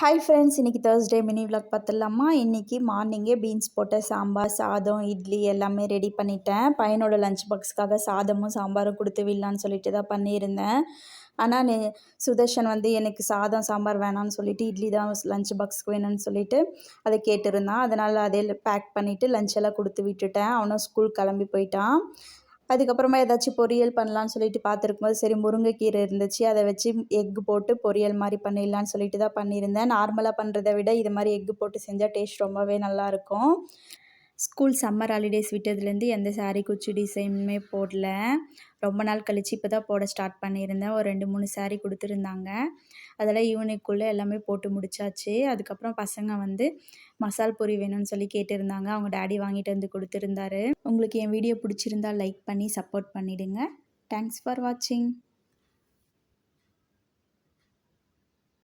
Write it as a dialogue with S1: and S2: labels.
S1: Hi friends, இன்றைக்கி Thursday mini vlog பார்த்துடலாமா? இன்றைக்கி மார்னிங்கே பீன்ஸ் போட்ட சாம்பார், சாதம், இட்லி எல்லாமே ரெடி பண்ணிட்டேன். பையனோட லஞ்ச் பாக்ஸ்க்காக சாதமும் சாம்பாரும் கொடுத்து விடலான்னு சொல்லிட்டு தான் பண்ணியிருந்தேன். ஆனால் சுதர்ஷன் வந்து எனக்கு சாதம் சாம்பார் வேணான்னு சொல்லிட்டு இட்லி தான் லஞ்ச் பாக்ஸ்க்கு வேணும்னு சொல்லிட்டு அதை கேட்டிருந்தான். அதனால் அதே பேக் பண்ணிவிட்டு லஞ்ச் எல்லாம் கொடுத்து விட்டுட்டேன். அவனும் ஸ்கூல் கிளம்பி போயிட்டான். அதுக்கப்புறமா ஏதாச்சும் பொரியல் பண்ணலான்னு சொல்லிட்டு பார்த்துருக்கும்போது சரி முருங்கைக்கீரை இருந்துச்சு, அதை வச்சு எக் போட்டு பொரியல் மாதிரி பண்ணிடலான்னு சொல்லிட்டு தான் பண்ணியிருந்தேன். நார்மலாக பண்ணுறதை விட இது மாதிரி எக்கு போட்டு செஞ்சால் டேஸ்ட் ரொம்பவே நல்லாயிருக்கும். ஸ்கூல் சம்மர் ஹாலிடேஸ் விட்டதுலேருந்து எந்த சாரீ குச்சி டிசைனுமே போடல. ரொம்ப நாள் கழித்து இப்போ தான் போட ஸ்டார்ட் பண்ணியிருந்தேன். ஒரு 2-3 சாரீ கொடுத்துருந்தாங்க. அதெல்லாம் ஈவினிங்குள்ளே எல்லாமே போட்டு முடிச்சாச்சு. அதுக்கப்புறம் பசங்க வந்து மசால் பூரி வேணும்னு சொல்லி கேட்டிருந்தாங்க. அவங்க டாடி வாங்கிட்டு வந்து கொடுத்துருந்தாரு. உங்களுக்கு என் வீடியோ பிடிச்சிருந்தா லைக் பண்ணி சப்போர்ட் பண்ணிவிடுங்க. தேங்க்ஸ் ஃபார் வாட்சிங்.